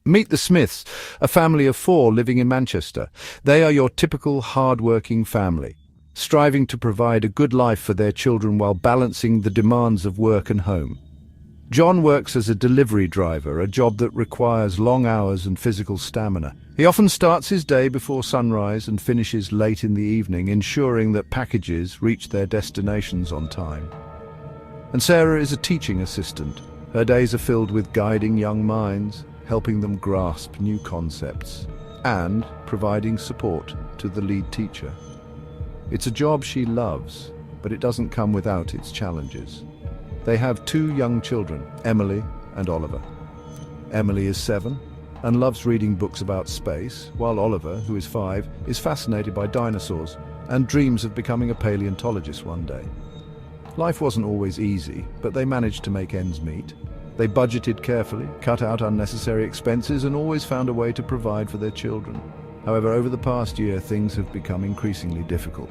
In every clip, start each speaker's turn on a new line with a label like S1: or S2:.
S1: Meet the Smiths, a family of four living in Manchester. They are your typical hard-working family, striving to provide a good life for their children while balancing the demands of work and home. John works as a delivery driver, a job that requires long hours and physical stamina. He often starts his day before sunrise and finishes late in the evening, ensuring that packages reach their destinations on time. And Sarah is a teaching assistant. Her days are filled with guiding young minds, helping them grasp new concepts, and providing support to the lead teacher. It's a job she loves, but it doesn't come without its challenges. They have two young children, Emily and Oliver. Emily is 7 and loves reading books about space, while Oliver, who is 5, is fascinated by dinosaurs and dreams of becoming a paleontologist one day. Life wasn't always easy, but they managed to make ends meet. They budgeted carefully, cut out unnecessary expenses, and always found a way to provide for their children. However, over the past year, things have become increasingly difficult.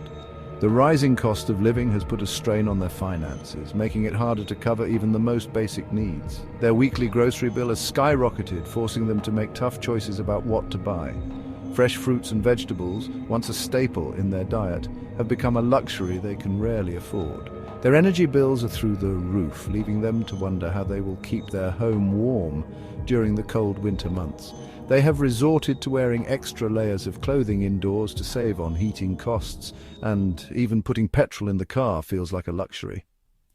S1: The rising cost of living has put a strain on their finances, making it harder to cover even the most basic needs. Their weekly grocery bill has skyrocketed, forcing them to make tough choices about what to buy. Fresh fruits and vegetables, once a staple in their diet, have become a luxury they can rarely afford. Their energy bills are through the roof, leaving them to wonder how they will keep their home warm during the cold winter months. They have resorted to wearing extra layers of clothing indoors to save on heating costs, and even putting petrol in the car feels like a luxury.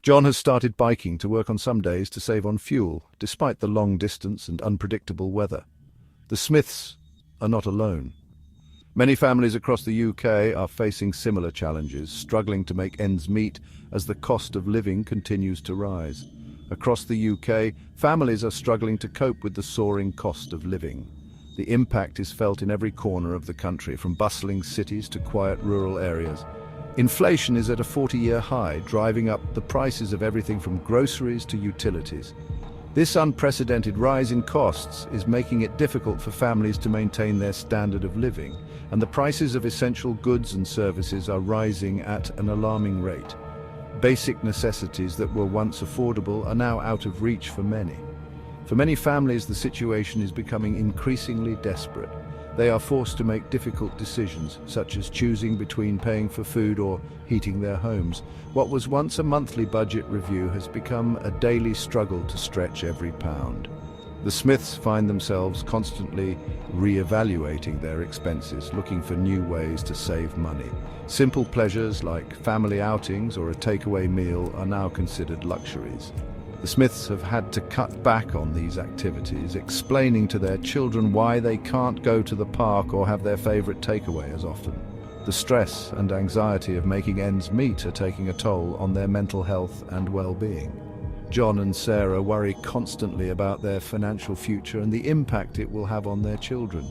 S1: John has started biking to work on some days to save on fuel, despite the long distance and unpredictable weather. The Smiths are not alone. Many families across the UK are facing similar challenges, struggling to make ends meet as the cost of living continues to rise. Across the UK, families are struggling to cope with the soaring cost of living. The impact is felt in every corner of the country, from bustling cities to quiet rural areas. Inflation is at a 40-year high, driving up the prices of everything from groceries to utilities. This unprecedented rise in costs is making it difficult for families to maintain their standard of living, and the prices of essential goods and services are rising at an alarming rate. Basic necessities that were once affordable are now out of reach for many. For many families, the situation is becoming increasingly desperate. They are forced to make difficult decisions, such as choosing between paying for food or heating their homes. What was once a monthly budget review has become a daily struggle to stretch every pound. The Smiths find themselves constantly re-evaluating their expenses, looking for new ways to save money. Simple pleasures like family outings or a takeaway meal are now considered luxuries. The Smiths have had to cut back on these activities, explaining to their children why they can't go to the park or have their favorite takeaway as often. The stress and anxiety of making ends meet are taking a toll on their mental health and well-being. John and Sarah worry constantly about their financial future and the impact it will have on their children.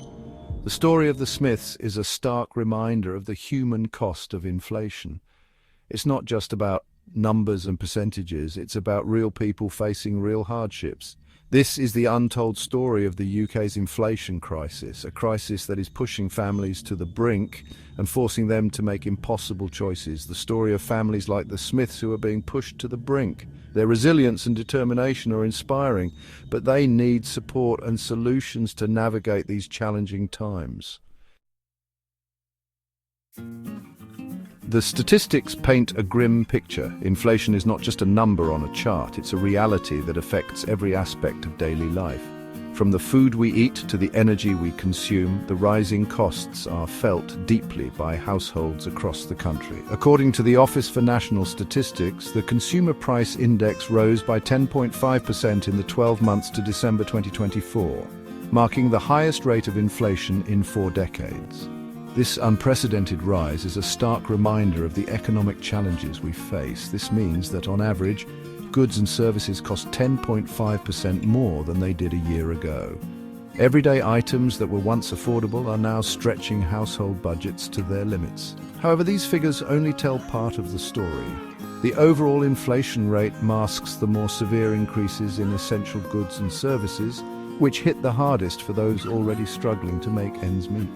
S1: The story of the Smiths is a stark reminder of the human cost of inflation. It's not just about numbers and percentages, it's about real people facing real hardships. This is the untold story of the UK's inflation crisis, a crisis that is pushing families to the brink and forcing them to make impossible choices. The story of families like the Smiths who are being pushed to the brink. Their resilience and determination are inspiring, but they need support and solutions to navigate these challenging times. The statistics paint a grim picture. Inflation is not just a number on a chart, it's a reality that affects every aspect of daily life. From the food we eat to the energy we consume, the rising costs are felt deeply by households across the country. According to the Office for National Statistics, the Consumer Price Index rose by 10.5% in the 12 months to December 2024, marking the highest rate of inflation in 4 decades. This unprecedented rise is a stark reminder of the economic challenges we face. This means that, on average, goods and services cost 10.5% more than they did a year ago. Everyday items that were once affordable are now stretching household budgets to their limits. However, these figures only tell part of the story. The overall inflation rate masks the more severe increases in essential goods and services, which hit the hardest for those already struggling to make ends meet.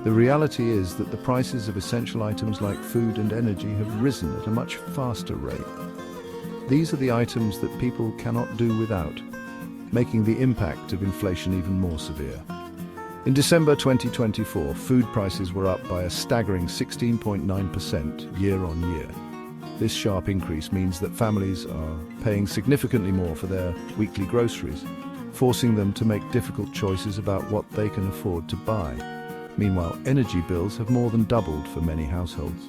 S1: The reality is that the prices of essential items like food and energy have risen at a much faster rate. These are the items that people cannot do without. making the impact of inflation even more severe. In December 2024, food prices were up by a staggering 16.9% year-on-year. This sharp increase means that families are paying significantly more for their weekly groceries, forcing them to make difficult choices about what they can afford to buy. Meanwhile, energy bills have more than doubled for many households.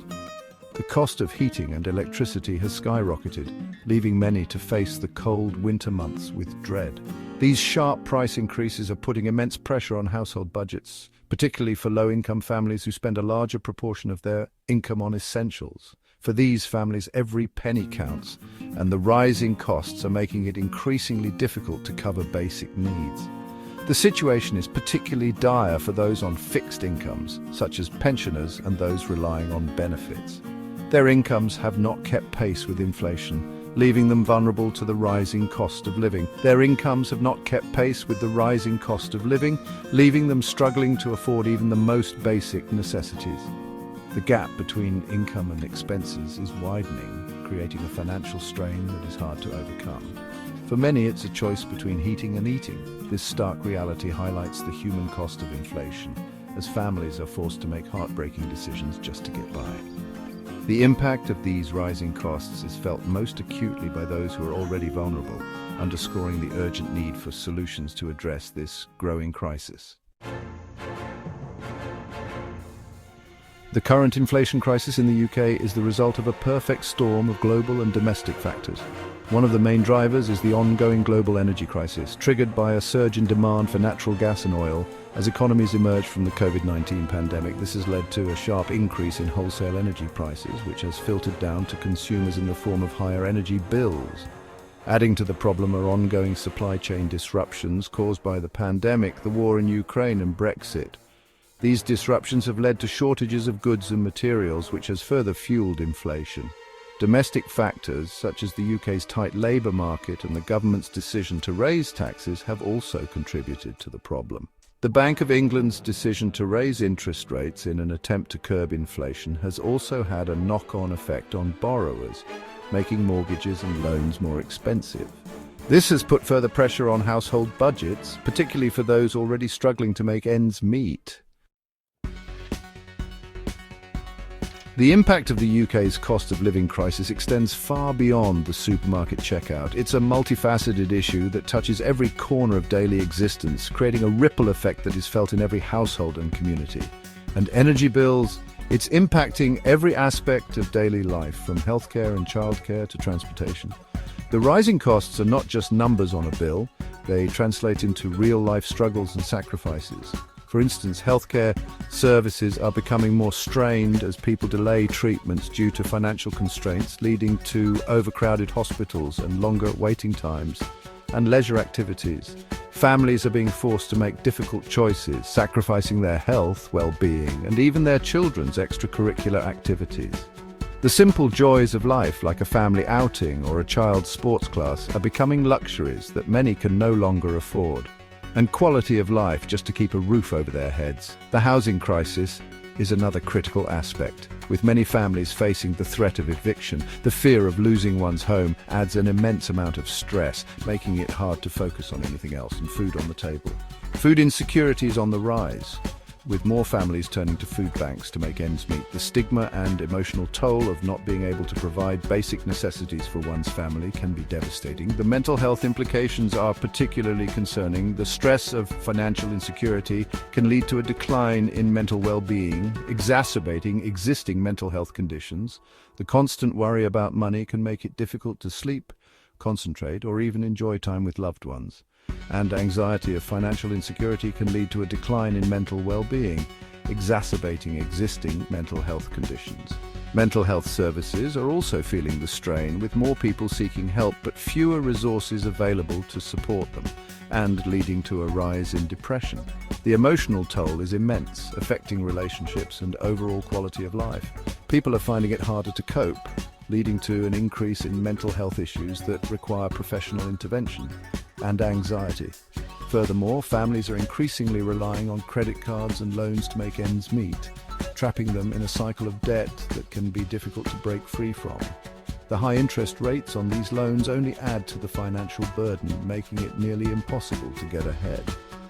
S1: The cost of heating and electricity has skyrocketed, leaving many to face the cold winter months with dread. These sharp price increases are putting immense pressure on household budgets, particularly for low-income families who spend a larger proportion of their income on essentials. For these families, every penny counts, and the rising costs are making it increasingly difficult to cover basic needs. The situation is particularly dire for those on fixed incomes, such as pensioners and those relying on benefits. Their incomes have not kept pace with inflation, leaving them vulnerable to the rising cost of living. Their incomes have not kept pace with the rising cost of living, leaving them struggling to afford even the most basic necessities. The gap between income and expenses is widening, creating a financial strain that is hard to overcome. For many, it's a choice between heating and eating. This stark reality highlights the human cost of inflation, as families are forced to make heartbreaking decisions just to get by. The impact of these rising costs is felt most acutely by those who are already vulnerable, underscoring the urgent need for solutions to address this growing crisis. The current inflation crisis in the UK is the result of a perfect storm of global and domestic factors. One of the main drivers is the ongoing global energy crisis, triggered by a surge in demand for natural gas and oil. As economies emerge from the COVID-19 pandemic, this has led to a sharp increase in wholesale energy prices, which has filtered down to consumers in the form of higher energy bills. Adding to the problem are ongoing supply chain disruptions caused by the pandemic, the war in Ukraine and Brexit. These disruptions have led to shortages of goods and materials, which has further fueled inflation. Domestic factors, such as the UK's tight labour market and the government's decision to raise taxes, have also contributed to the problem. The Bank of England's decision to raise interest rates in an attempt to curb inflation has also had a knock-on effect on borrowers, making mortgages and loans more expensive. This has put further pressure on household budgets, particularly for those already struggling to make ends meet. The impact of the UK's cost of living crisis extends far beyond the supermarket checkout. It's a multifaceted issue that touches every corner of daily existence, creating a ripple effect that is felt in every household and community. And energy bills, it's impacting every aspect of daily life, from healthcare and childcare to transportation. The rising costs are not just numbers on a bill, they translate into real-life struggles and sacrifices. For instance, healthcare services are becoming more strained as people delay treatments due to financial constraints, leading to overcrowded hospitals and longer waiting times. And leisure activities. Families are being forced to make difficult choices, sacrificing their health, well-being, and even their children's extracurricular activities. The simple joys of life, like a family outing or a child's sports class, are becoming luxuries that many can no longer afford. And quality of life, just to keep a roof over their heads. The housing crisis is another critical aspect. With many families facing the threat of eviction, the fear of losing one's home adds an immense amount of stress, making it hard to focus on anything else and food on the table. Food insecurity is on the rise, with more families turning to food banks to make ends meet. The stigma and emotional toll of not being able to provide basic necessities for one's family can be devastating. The mental health implications are particularly concerning. The stress of financial insecurity can lead to a decline in mental well-being, exacerbating existing mental health conditions. The constant worry about money can make it difficult to sleep, concentrate, or even enjoy time with loved ones. And anxiety of financial insecurity can lead to a decline in mental well-being, exacerbating existing mental health conditions. Mental health services are also feeling the strain, with more people seeking help but fewer resources available to support them, and leading to a rise in depression. The emotional toll is immense, affecting relationships and overall quality of life. People are finding it harder to cope, leading to an increase in mental health issues that require professional intervention, and anxiety. Furthermore, families are increasingly relying on credit cards and loans to make ends meet, trapping them in a cycle of debt that can be difficult to break free from. The high interest rates on these loans only add to the financial burden, making it nearly impossible to get ahead.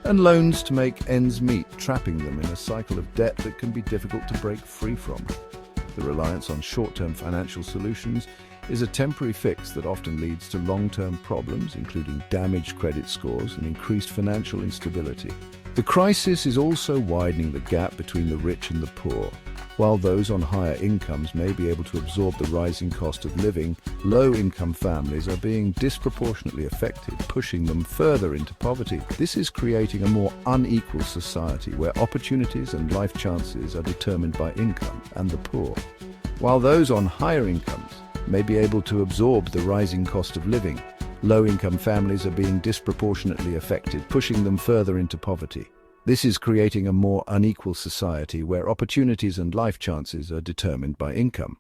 S1: And loans to make ends meet, trapping them in a cycle of debt that can be difficult to break free from. The reliance on short-term financial solutions is a temporary fix that often leads to long-term problems, including damaged credit scores and increased financial instability. The crisis is also widening the gap between the rich and the poor. While those on higher incomes may be able to absorb the rising cost of living, low-income families are being disproportionately affected, pushing them further into poverty. This is creating a more unequal society where opportunities and life chances are determined by income and the poor. While those on higher incomes may be able to absorb the rising cost of living, low-income families are being disproportionately affected, pushing them further into poverty. This is creating a more unequal society where opportunities and life chances are determined by income.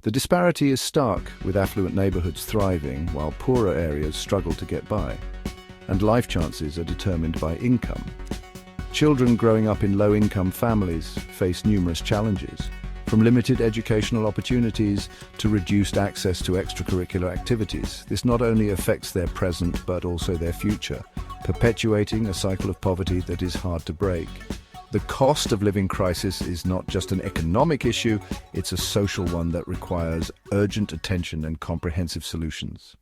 S1: The disparity is stark, with affluent neighborhoods thriving while poorer areas struggle to get by. And life chances are determined by income. Children growing up in low-income families face numerous challenges, from limited educational opportunities to reduced access to extracurricular activities. This not only affects their present but also their future, perpetuating a cycle of poverty that is hard to break. The cost of living crisis is not just an economic issue, it's a social one that requires urgent attention and comprehensive solutions.